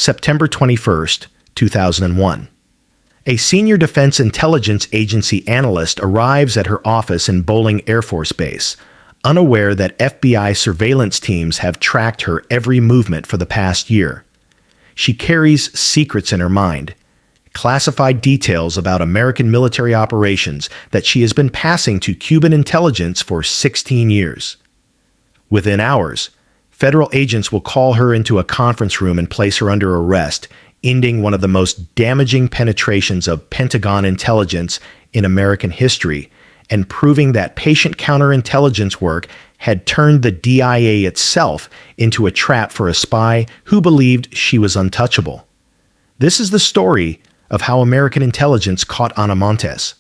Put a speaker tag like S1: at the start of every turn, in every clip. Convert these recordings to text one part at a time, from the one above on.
S1: September 21st, 2001. A senior Defense Intelligence Agency analyst arrives at her office in Bolling Air Force Base, unaware that FBI surveillance teams have tracked her every movement for the past year. She carries secrets in her mind, classified details about American military operations that she has been passing to Cuban intelligence for 16 years. Within hours, federal agents will call her into a conference room and place her under arrest, ending one of the most damaging penetrations of Pentagon intelligence in American history, and proving that patient counterintelligence work had turned the DIA itself into a trap for a spy who believed she was untouchable. This is the story of how American intelligence caught Ana Montes.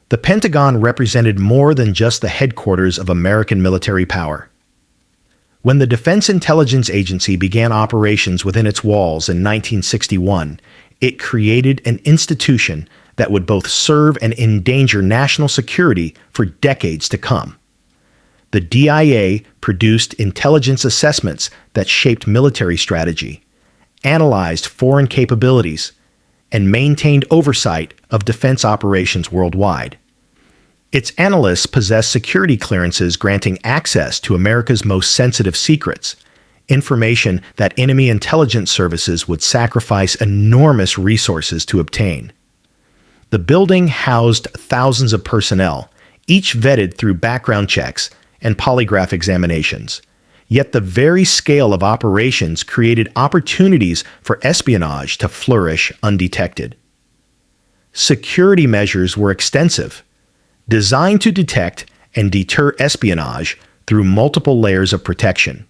S1: The Pentagon represented more than just the headquarters of American military power. When the Defense Intelligence Agency began operations within its walls in 1961, it created an institution that would both serve and endanger national security for decades to come. The DIA produced intelligence assessments that shaped military strategy, analyzed foreign capabilities, and maintained oversight of defense operations worldwide. Its analysts possessed security clearances granting access to America's most sensitive secrets, information that enemy intelligence services would sacrifice enormous resources to obtain. The building housed thousands of personnel, each vetted through background checks and polygraph examinations. Yet the very scale of operations created opportunities for espionage to flourish undetected. Security measures were extensive, designed to detect and deter espionage through multiple layers of protection.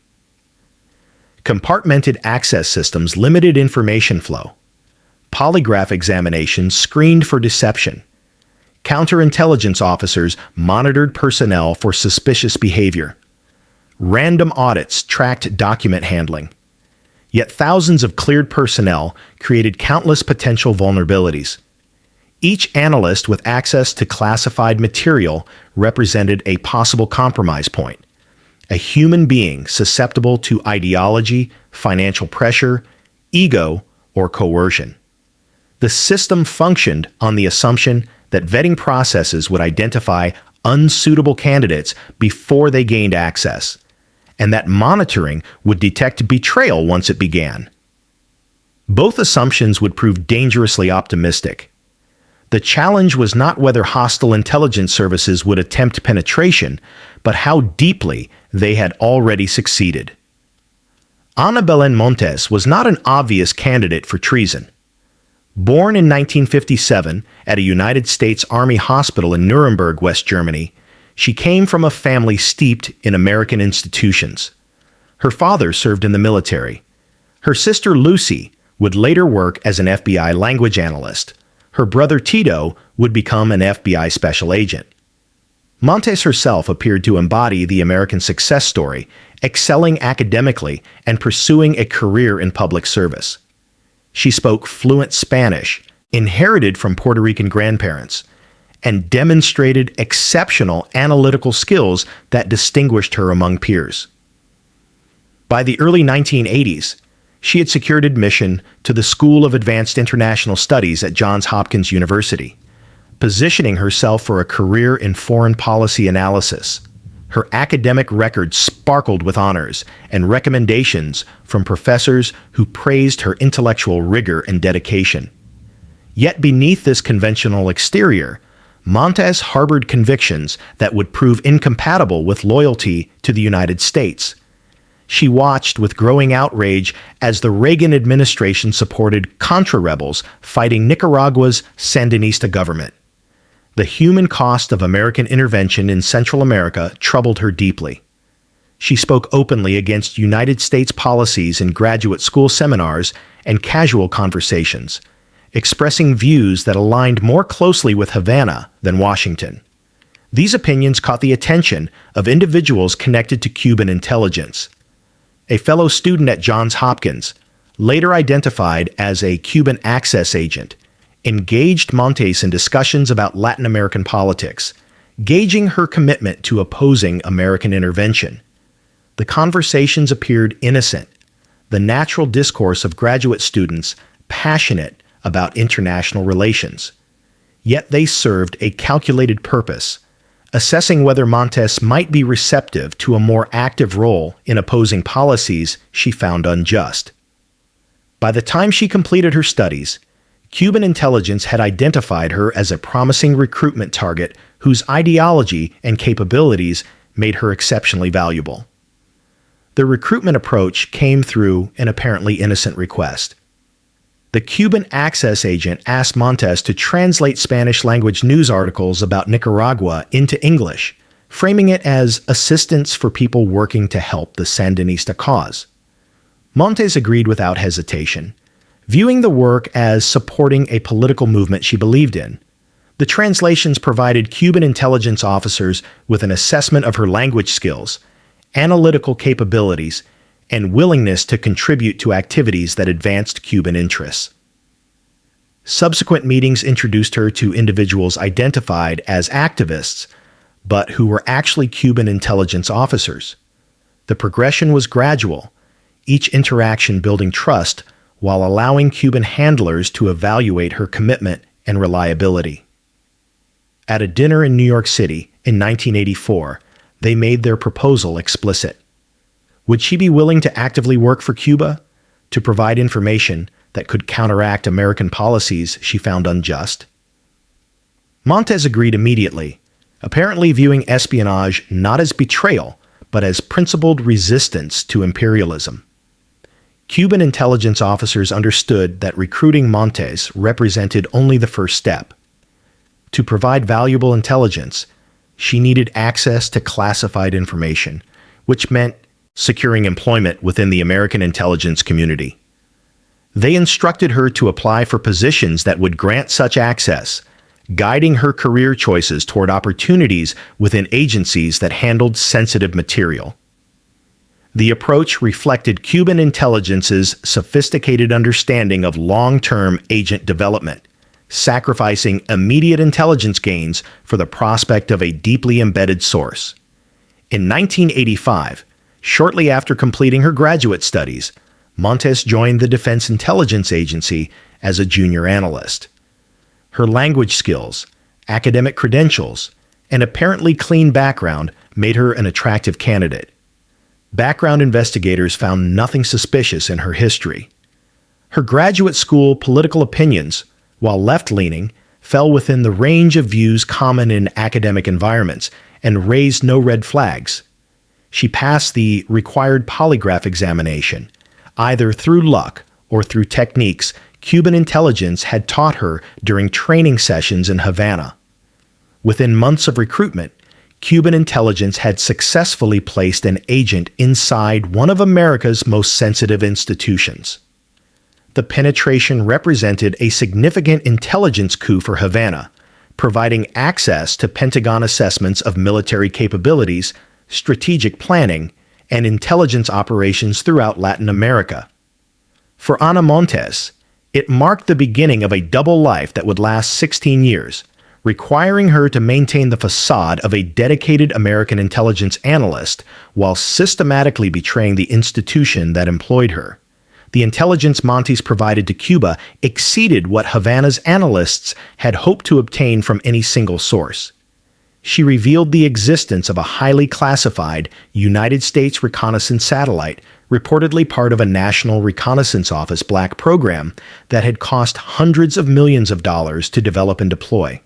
S1: Compartmented access systems limited information flow. Polygraph examinations screened for deception. Counterintelligence officers monitored personnel for suspicious behavior. Random audits tracked document handling. Yet thousands of cleared personnel created countless potential vulnerabilities. Each analyst with access to classified material represented a possible compromise point, a human being susceptible to ideology, financial pressure, ego, or coercion. The system functioned on the assumption that vetting processes would identify unsuitable candidates before they gained access, and that monitoring would detect betrayal once it began. Both assumptions would prove dangerously optimistic. The challenge was not whether hostile intelligence services would attempt penetration, but how deeply they had already succeeded. Ana Belén Montes was not an obvious candidate for treason. Born in 1957 at a United States Army hospital in Nuremberg, West Germany, she came from a family steeped in American institutions. Her father served in the military. Her sister Lucy would later work as an FBI language analyst. Her brother Tito would become an FBI special agent. Montes herself appeared to embody the American success story, excelling academically and pursuing a career in public service. She spoke fluent Spanish, inherited from Puerto Rican grandparents, and demonstrated exceptional analytical skills that distinguished her among peers. By the early 1980s, she had secured admission to the School of Advanced International Studies at Johns Hopkins University, positioning herself for a career in foreign policy analysis. Her academic record sparkled with honors and recommendations from professors who praised her intellectual rigor and dedication. Yet beneath this conventional exterior, Montes harbored convictions that would prove incompatible with loyalty to the United States. She watched with growing outrage as the Reagan administration supported Contra rebels fighting Nicaragua's Sandinista government. The human cost of American intervention in Central America troubled her deeply. She spoke openly against United States policies in graduate school seminars and casual conversations, expressing views that aligned more closely with Havana than Washington. These opinions caught the attention of individuals connected to Cuban intelligence. A fellow student at Johns Hopkins, later identified as a Cuban access agent, engaged Montes in discussions about Latin American politics, gauging her commitment to opposing American intervention. The conversations appeared innocent, the natural discourse of graduate students passionate about international relations. Yet they served a calculated purpose, assessing whether Montes might be receptive to a more active role in opposing policies she found unjust. By the time she completed her studies, Cuban intelligence had identified her as a promising recruitment target whose ideology and capabilities made her exceptionally valuable. The recruitment approach came through an apparently innocent request. The Cuban access agent asked Montes to translate Spanish-language news articles about Nicaragua into English, framing it as assistance for people working to help the Sandinista cause. Montes agreed without hesitation, viewing the work as supporting a political movement she believed in. The translations provided Cuban intelligence officers with an assessment of her language skills, analytical capabilities, and willingness to contribute to activities that advanced Cuban interests. Subsequent meetings introduced her to individuals identified as activists, but who were actually Cuban intelligence officers. The progression was gradual, each interaction building trust while allowing Cuban handlers to evaluate her commitment and reliability. At a dinner in New York City in 1984, they made their proposal explicit. Would she be willing to actively work for Cuba, to provide information that could counteract American policies she found unjust? Montes agreed immediately, apparently viewing espionage not as betrayal, but as principled resistance to imperialism. Cuban intelligence officers understood that recruiting Montes represented only the first step. To provide valuable intelligence, she needed access to classified information, which meant securing employment within the American intelligence community. They instructed her to apply for positions that would grant such access, guiding her career choices toward opportunities within agencies that handled sensitive material. The approach reflected Cuban intelligence's sophisticated understanding of long-term agent development, sacrificing immediate intelligence gains for the prospect of a deeply embedded source. In 1985, shortly after completing her graduate studies, Montes joined the Defense Intelligence Agency as a junior analyst. Her language skills, academic credentials, and apparently clean background made her an attractive candidate. Background investigators found nothing suspicious in her history. Her graduate school political opinions, while left-leaning, fell within the range of views common in academic environments and raised no red flags. She passed the required polygraph examination, either through luck or through techniques Cuban intelligence had taught her during training sessions in Havana. Within months of recruitment, Cuban intelligence had successfully placed an agent inside one of America's most sensitive institutions. The penetration represented a significant intelligence coup for Havana, providing access to Pentagon assessments of military capabilities, strategic planning, and intelligence operations throughout Latin America. For Ana Montes, it marked the beginning of a double life that would last 16 years, requiring her to maintain the facade of a dedicated American intelligence analyst while systematically betraying the institution that employed her. The intelligence Montes provided to Cuba exceeded what Havana's analysts had hoped to obtain from any single source. She revealed the existence of a highly classified United States reconnaissance satellite, reportedly part of a National Reconnaissance Office black program that had cost hundreds of millions of dollars to develop and deploy.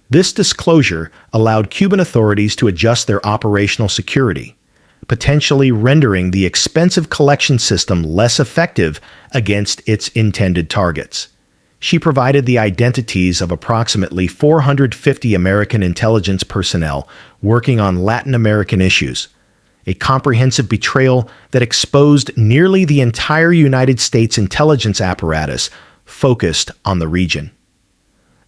S1: This disclosure allowed Cuban authorities to adjust their operational security, potentially rendering the expensive collection system less effective against its intended targets. She provided the identities of approximately 450 American intelligence personnel working on Latin American issues, a comprehensive betrayal that exposed nearly the entire United States intelligence apparatus focused on the region.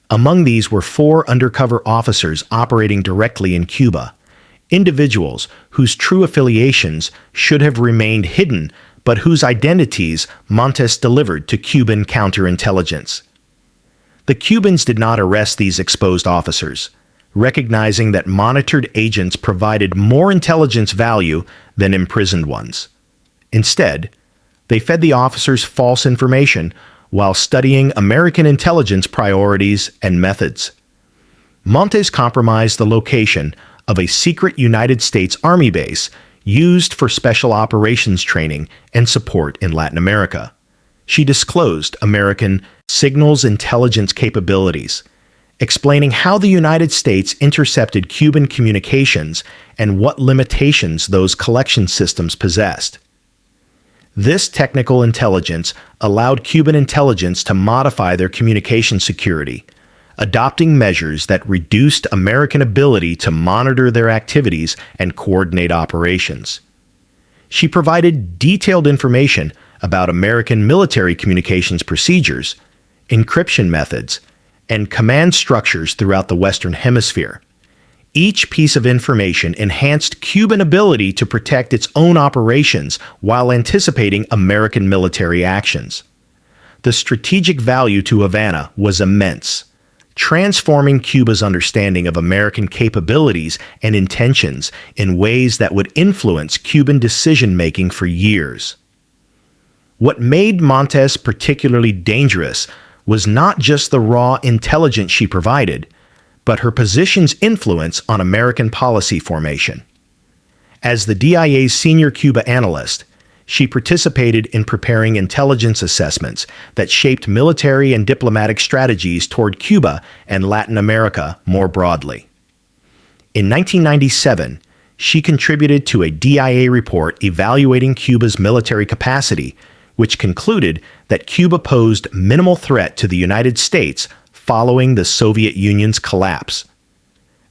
S1: Among these were 4 undercover officers operating directly in Cuba, individuals whose true affiliations should have remained hidden, but whose identities Montes delivered to Cuban counterintelligence. The Cubans did not arrest these exposed officers, recognizing that monitored agents provided more intelligence value than imprisoned ones. Instead, They fed the officers false information while studying American intelligence priorities and methods. Montes compromised the location of a secret United States Army base used for special operations training and support in Latin America. She disclosed American signals intelligence capabilities, explaining how the United States intercepted Cuban communications and what limitations those collection systems possessed. This technical intelligence allowed Cuban intelligence to modify their communication security, adopting measures that reduced American ability to monitor their activities and coordinate operations. She provided detailed information about American military communications procedures, encryption methods, and command structures throughout the Western Hemisphere. Each piece of information enhanced Cuban ability to protect its own operations while anticipating American military actions. The strategic value to Havana was immense, transforming Cuba's understanding of American capabilities and intentions in ways that would influence Cuban decision-making for years. What made Montes particularly dangerous was not just the raw intelligence she provided, but her position's influence on American policy formation. As the DIA's senior Cuba analyst, she participated in preparing intelligence assessments that shaped military and diplomatic strategies toward Cuba and Latin America more broadly. In 1997, she contributed to a DIA report evaluating Cuba's military capacity, which concluded that Cuba posed minimal threat to the United States following the Soviet Union's collapse.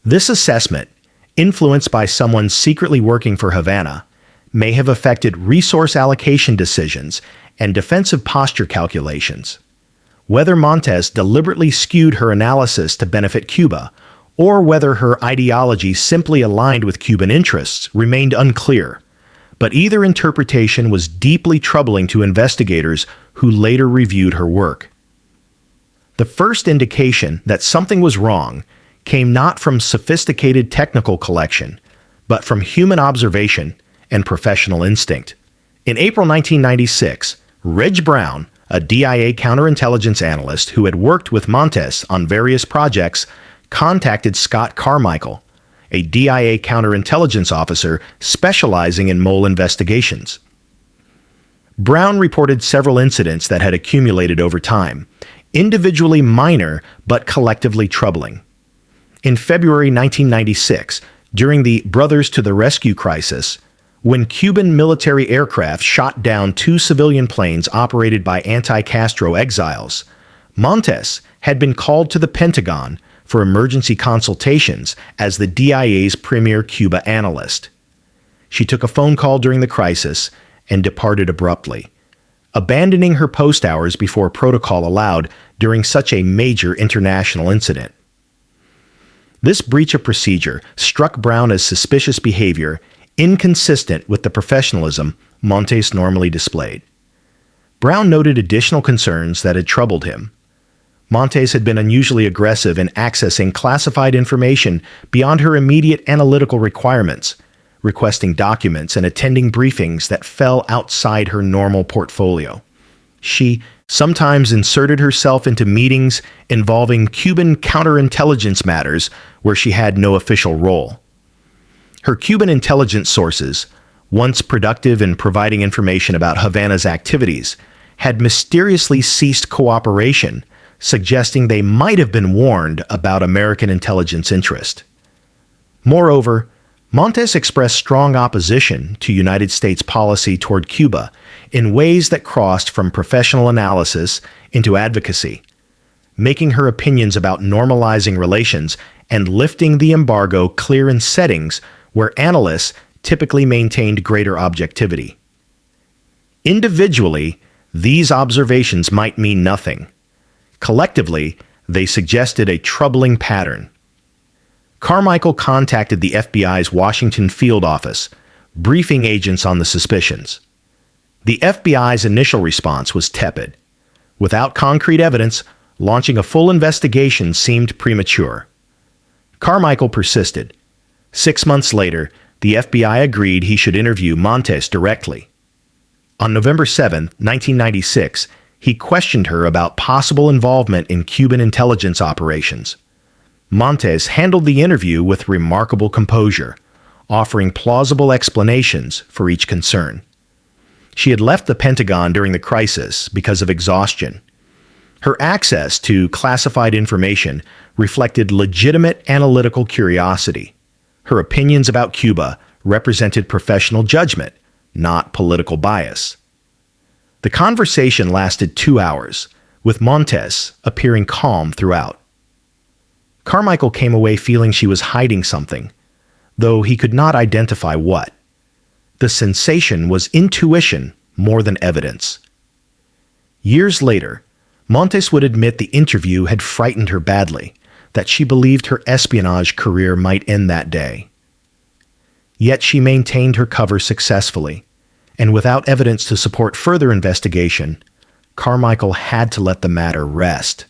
S1: This assessment, influenced by someone secretly working for Havana, may have affected resource allocation decisions and defensive posture calculations. Whether Montes deliberately skewed her analysis to benefit Cuba, or whether her ideology simply aligned with Cuban interests, remained unclear. But either interpretation was deeply troubling to investigators who later reviewed her work. The first indication that something was wrong came not from sophisticated technical collection, but from human observation and professional instinct. In April 1996, Reg Brown, a DIA counterintelligence analyst who had worked with Montes on various projects, contacted Scott Carmichael, a DIA counterintelligence officer specializing in mole investigations. Brown reported several incidents that had accumulated over time, individually minor but collectively troubling. In February 1996, during the Brothers to the Rescue crisis, when Cuban military aircraft shot down 2 civilian planes operated by anti-Castro exiles, Montes had been called to the Pentagon for emergency consultations as the DIA's premier Cuba analyst. She took a phone call during the crisis and departed abruptly, abandoning her post hours before protocol allowed during such a major international incident. This breach of procedure struck Brown as suspicious behavior inconsistent with the professionalism Montes normally displayed. Brown noted additional concerns that had troubled him. Montes had been unusually aggressive in accessing classified information beyond her immediate analytical requirements, requesting documents and attending briefings that fell outside her normal portfolio. She sometimes inserted herself into meetings involving Cuban counterintelligence matters where she had no official role. Her Cuban intelligence sources, once productive in providing information about Havana's activities, had mysteriously ceased cooperation, suggesting they might have been warned about American intelligence interest. Moreover, Montes expressed strong opposition to United States policy toward Cuba in ways that crossed from professional analysis into advocacy, making her opinions about normalizing relations and lifting the embargo clear in settings where analysts typically maintained greater objectivity. Individually, these observations might mean nothing. Collectively, they suggested a troubling pattern. Carmichael contacted the FBI's Washington field office, briefing agents on the suspicions. The FBI's initial response was tepid. Without concrete evidence, launching a full investigation seemed premature. Carmichael persisted. 6 months later, the FBI agreed he should interview Montes directly. On November 7, 1996, he questioned her about possible involvement in Cuban intelligence operations. Montes handled the interview with remarkable composure, offering plausible explanations for each concern. She had left the Pentagon during the crisis because of exhaustion. Her access to classified information reflected legitimate analytical curiosity. Her opinions about Cuba represented professional judgment, not political bias. The conversation lasted 2 hours, with Montes appearing calm throughout. Carmichael came away feeling she was hiding something, though he could not identify what. The sensation was intuition more than evidence. Years later, Montes would admit the interview had frightened her badly, that she believed her espionage career might end that day. Yet she maintained her cover successfully, and without evidence to support further investigation, Carmichael had to let the matter rest.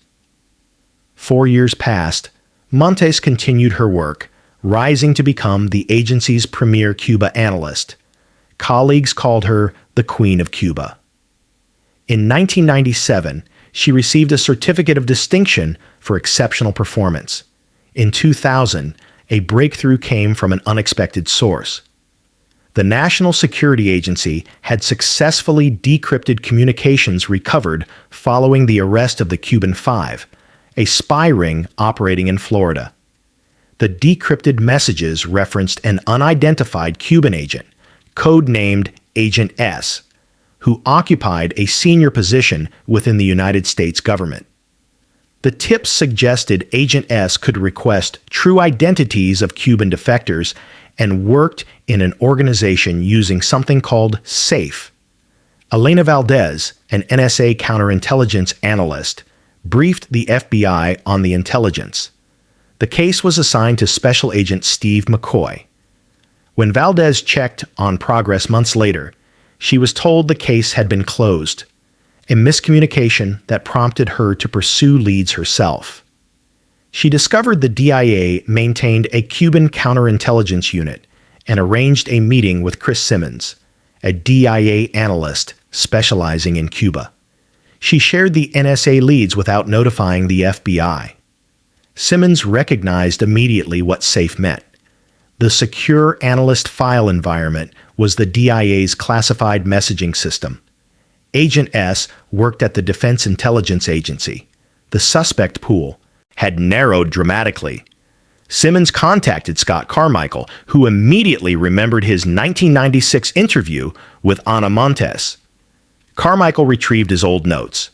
S1: 4 years passed. Montes continued her work, rising to become the agency's premier Cuba analyst. Colleagues called her the Queen of Cuba. In 1997, she received a Certificate of Distinction for exceptional performance. In 2000, a breakthrough came from an unexpected source. The National Security Agency had successfully decrypted communications recovered following the arrest of the Cuban Five, a spy ring operating in Florida. The decrypted messages referenced an unidentified Cuban agent, codenamed Agent S, who occupied a senior position within the United States government. The tips suggested Agent S could request true identities of Cuban defectors and worked in an organization using something called SAFE. Elena Valdez, an NSA counterintelligence analyst, briefed the FBI on the intelligence. The case was assigned to Special Agent Steve McCoy. When Valdez checked on progress months later, she was told the case had been closed, a miscommunication that prompted her to pursue leads herself. She discovered the DIA maintained a Cuban counterintelligence unit and arranged a meeting with Chris Simmons, a DIA analyst specializing in Cuba. She shared the NSA leads without notifying the FBI. Simmons recognized immediately what SAFE meant. The secure analyst file environment was the DIA's classified messaging system. Agent S worked at the Defense Intelligence Agency. The suspect pool had narrowed dramatically. Simmons contacted Scott Carmichael, who immediately remembered his 1996 interview with Ana Montes. Carmichael retrieved his old notes.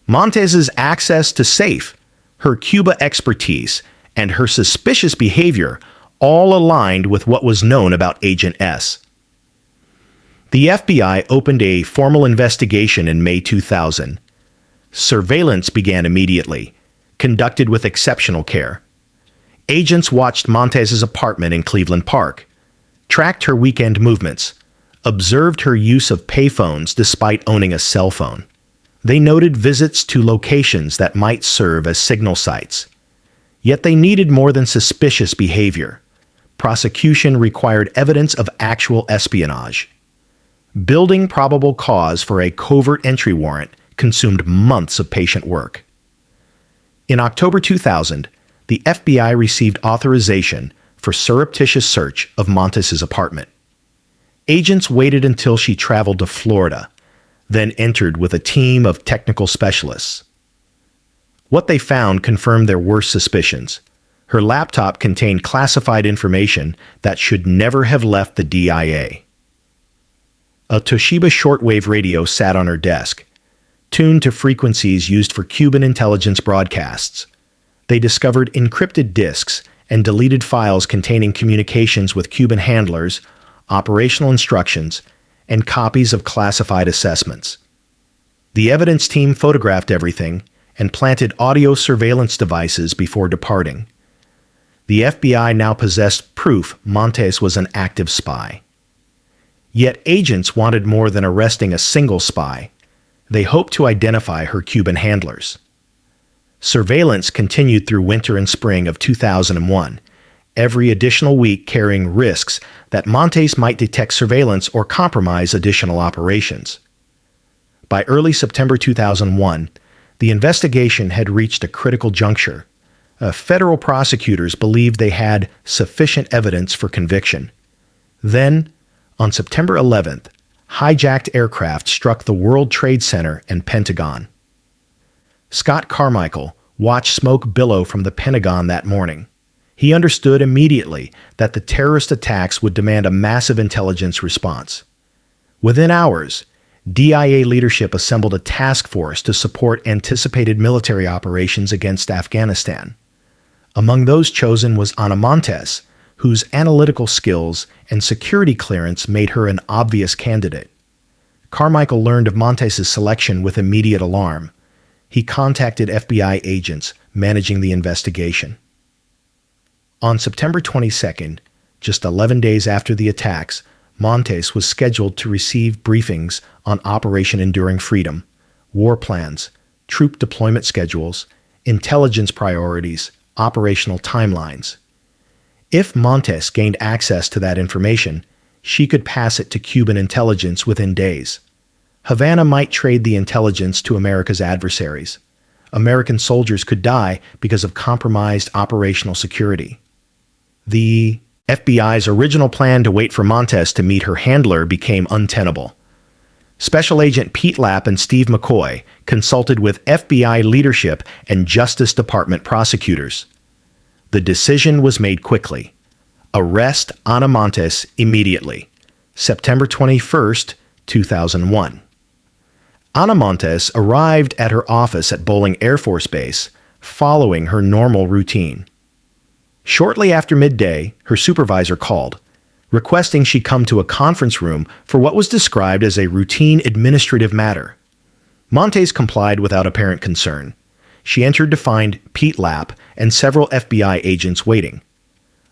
S1: Montes's access to SAFE, her Cuba expertise, and her suspicious behavior all aligned with what was known about Agent S. The FBI opened a formal investigation in May 2000. Surveillance began immediately, conducted with exceptional care. Agents watched Montes's apartment in Cleveland Park, tracked her weekend movements, observed her use of payphones despite owning a cell phone. They noted visits to locations that might serve as signal sites. Yet they needed more than suspicious behavior. Prosecution required evidence of actual espionage. Building probable cause for a covert entry warrant consumed months of patient work. In October 2000, the FBI received authorization for surreptitious search of Montes's apartment. Agents waited until she traveled to Florida, then entered with a team of technical specialists. What they found confirmed their worst suspicions. Her laptop contained classified information that should never have left the DIA. A Toshiba shortwave radio sat on her desk, tuned to frequencies used for Cuban intelligence broadcasts. They discovered encrypted disks and deleted files containing communications with Cuban handlers, operational instructions, and copies of classified assessments. The evidence team photographed everything and planted audio surveillance devices before departing. The FBI now possessed proof Montes was an active spy. Yet agents wanted more than arresting a single spy. They hoped to identify her Cuban handlers. Surveillance continued through winter and spring of 2001, every additional week carrying risks that Montes might detect surveillance or compromise additional operations. By early September 2001, the investigation had reached a critical juncture. Federal prosecutors believed they had sufficient evidence for conviction. Then, on September 11th, hijacked aircraft struck the World Trade Center and Pentagon. Scott Carmichael watched smoke billow from the Pentagon that morning. He understood immediately that the terrorist attacks would demand a massive intelligence response. Within hours, DIA leadership assembled a task force to support anticipated military operations against Afghanistan. Among those chosen was Ana Montes, whose analytical skills and security clearance made her an obvious candidate. Carmichael learned of Montes' selection with immediate alarm. He contacted FBI agents managing the investigation. On September 22nd, just 11 days after the attacks, Montes was scheduled to receive briefings on Operation Enduring Freedom, war plans, troop deployment schedules, intelligence priorities, operational timelines. If Montes gained access to that information, she could pass it to Cuban intelligence within days. Havana might trade the intelligence to America's adversaries. American soldiers could die because of compromised operational security. The FBI's original plan to wait for Montes to meet her handler became untenable. Special Agent Pete Lapp and Steve McCoy consulted with FBI leadership and Justice Department prosecutors. The decision was made quickly. Arrest Ana Montes immediately. September 21st, 2001. Ana Montes arrived at her office at Bolling Air Force Base, following her normal routine. Shortly after midday, her supervisor called, requesting she come to a conference room for what was described as a routine administrative matter. Montes complied without apparent concern. She entered to find Pete Lapp and several FBI agents waiting.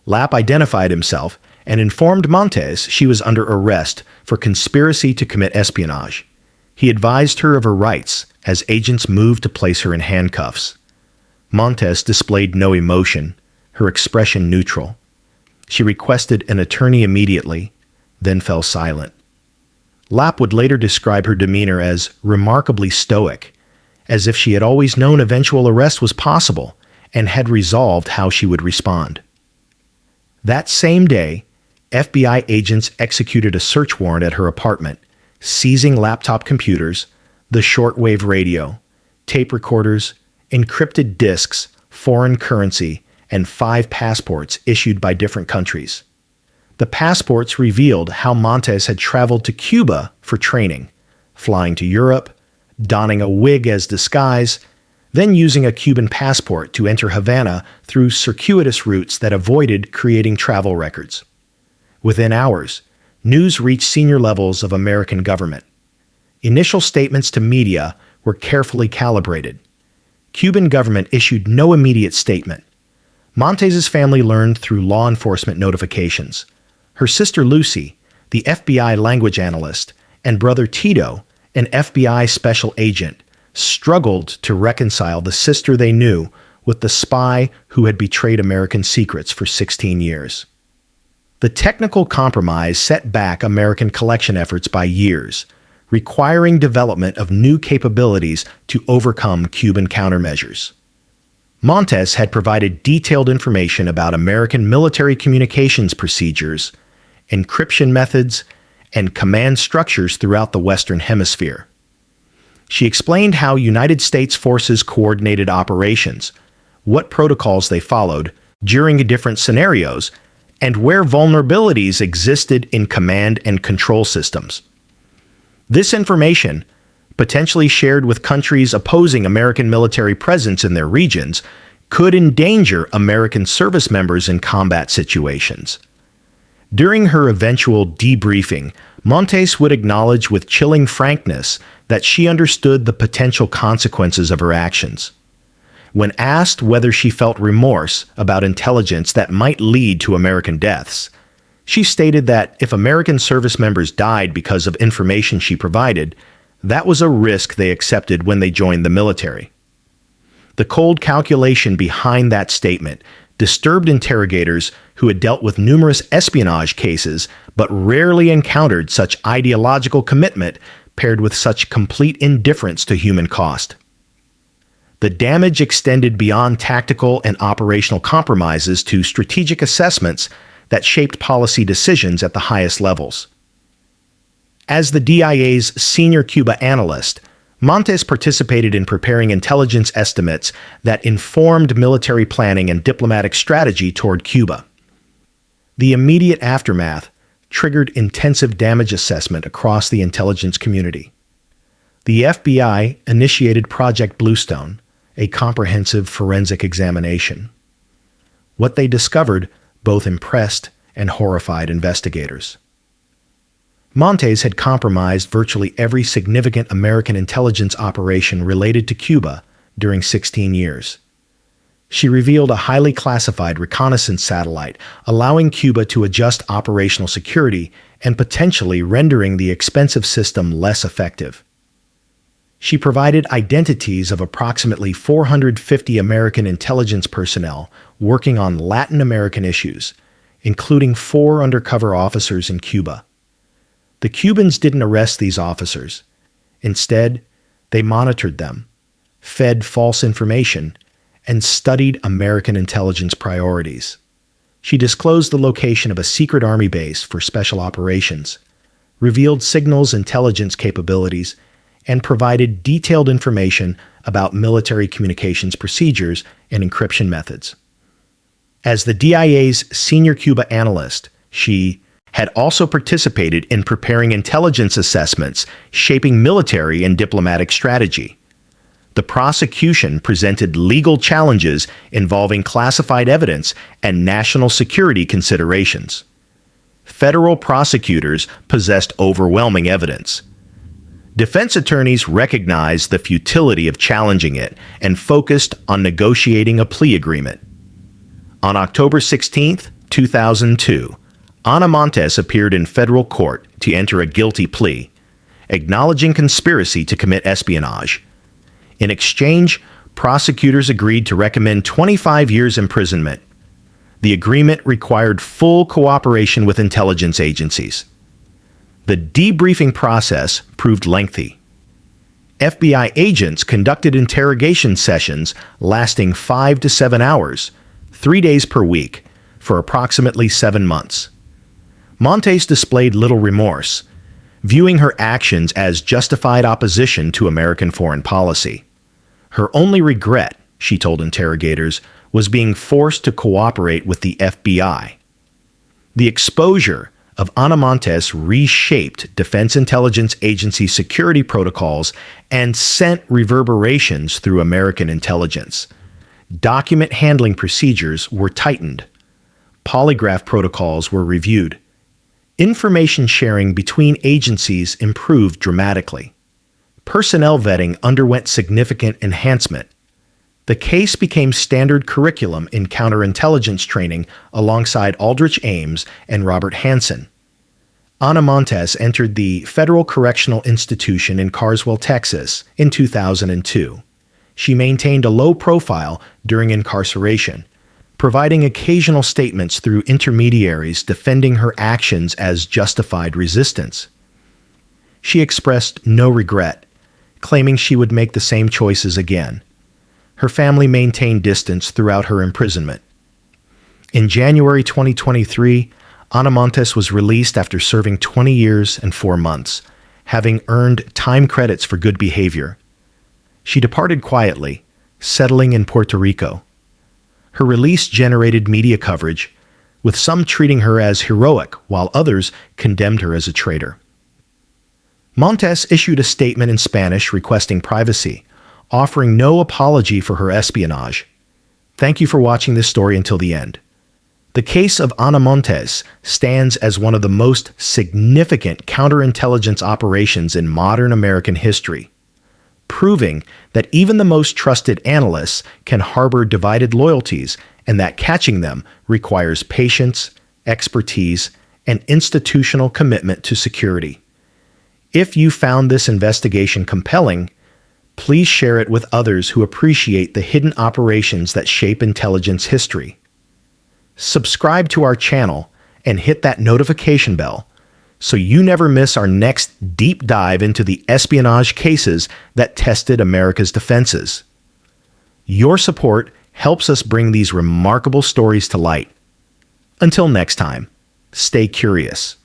S1: Lapp identified himself and informed Montes she was under arrest for conspiracy to commit espionage. He advised her of her rights as agents moved to place her in handcuffs. Montes displayed no emotion, her expression neutral. She requested an attorney immediately, then fell silent. Lapp would later describe her demeanor as remarkably stoic, as if she had always known eventual arrest was possible and had resolved how she would respond. That same day, FBI agents executed a search warrant at her apartment, seizing laptop computers, the shortwave radio, tape recorders, encrypted disks, foreign currency, and 5 passports issued by different countries. The passports revealed how Montes had traveled to Cuba for training, flying to Europe, donning a wig as disguise, then using a Cuban passport to enter Havana through circuitous routes that avoided creating travel records. Within hours, news reached senior levels of American government. Initial statements to media were carefully calibrated. Cuban government issued no immediate statement. Montes' family learned through law enforcement notifications. Her sister Lucy, the FBI language analyst, and brother Tito, an FBI special agent, struggled to reconcile the sister they knew with the spy who had betrayed American secrets for 16 years. The technical compromise set back American collection efforts by years, requiring development of new capabilities to overcome Cuban countermeasures. Montes had provided detailed information about American military communications procedures, encryption methods, and command structures throughout the Western Hemisphere. She explained how United States forces coordinated operations, what protocols they followed during different scenarios, and where vulnerabilities existed in command and control systems. This information, potentially shared with countries opposing American military presence in their regions, could endanger American service members in combat situations. During her eventual debriefing, Montes would acknowledge with chilling frankness that she understood the potential consequences of her actions. When asked whether she felt remorse about intelligence that might lead to American deaths, she stated that if American service members died because of information she provided, that was a risk they accepted when they joined the military. The cold calculation behind that statement disturbed interrogators who had dealt with numerous espionage cases but rarely encountered such ideological commitment paired with such complete indifference to human cost. The damage extended beyond tactical and operational compromises to strategic assessments that shaped policy decisions at the highest levels. As the DIA's senior Cuba analyst, Montes participated in preparing intelligence estimates that informed military planning and diplomatic strategy toward Cuba. The immediate aftermath triggered intensive damage assessment across the intelligence community. The FBI initiated Project Bluestone, a comprehensive forensic examination. What they discovered both impressed and horrified investigators. Montes had compromised virtually every significant American intelligence operation related to Cuba during 16 years. She revealed a highly classified reconnaissance satellite, allowing Cuba to adjust operational security and potentially rendering the expensive system less effective. She provided identities of approximately 450 American intelligence personnel working on Latin American issues, including 4 undercover officers in Cuba. The Cubans didn't arrest these officers. Instead, they monitored them, fed false information, and studied American intelligence priorities. She disclosed the location of a secret army base for special operations, revealed signals intelligence capabilities, and provided detailed information about military communications procedures and encryption methods. As the DIA's senior Cuba analyst, she had also participated in preparing intelligence assessments shaping military and diplomatic strategy. The prosecution presented legal challenges involving classified evidence and national security considerations. Federal prosecutors possessed overwhelming evidence. Defense attorneys recognized the futility of challenging it and focused on negotiating a plea agreement. On October 16, 2002, Ana Montes appeared in federal court to enter a guilty plea, acknowledging conspiracy to commit espionage. In exchange, prosecutors agreed to recommend 25 years imprisonment. The agreement required full cooperation with intelligence agencies. The debriefing process proved lengthy. FBI agents conducted interrogation sessions lasting 5 to 7 hours, 3 days per week, for approximately 7 months. Montes displayed little remorse, viewing her actions as justified opposition to American foreign policy. Her only regret, she told interrogators, was being forced to cooperate with the FBI. The exposure of Ana Montes reshaped Defense Intelligence Agency security protocols and sent reverberations through American intelligence. Document handling procedures were tightened. Polygraph protocols were reviewed. Information sharing between agencies improved dramatically. Personnel vetting underwent significant enhancement. The case became standard curriculum in counterintelligence training alongside Aldrich Ames and Robert Hansen. Ana Montes entered the Federal Correctional Institution in Carswell, Texas, in 2002. She maintained a low profile during incarceration, providing occasional statements through intermediaries defending her actions as justified resistance. She expressed no regret, claiming she would make the same choices again. Her family maintained distance throughout her imprisonment. In January 2023, Ana Montes was released after serving 20 years and 4 months, having earned time credits for good behavior. She departed quietly, settling in Puerto Rico. Her release generated media coverage, with some treating her as heroic while others condemned her as a traitor. Montes issued a statement in Spanish requesting privacy, offering no apology for her espionage. Thank you for watching this story until the end. The case of Ana Montes stands as one of the most significant counterintelligence operations in modern American history, proving that even the most trusted analysts can harbor divided loyalties and that catching them requires patience, expertise, and institutional commitment to security. If you found this investigation compelling, please share it with others who appreciate the hidden operations that shape intelligence history. Subscribe to our channel and hit that notification bell so you never miss our next deep dive into the espionage cases that tested America's defenses. Your support helps us bring these remarkable stories to light. Until next time, stay curious.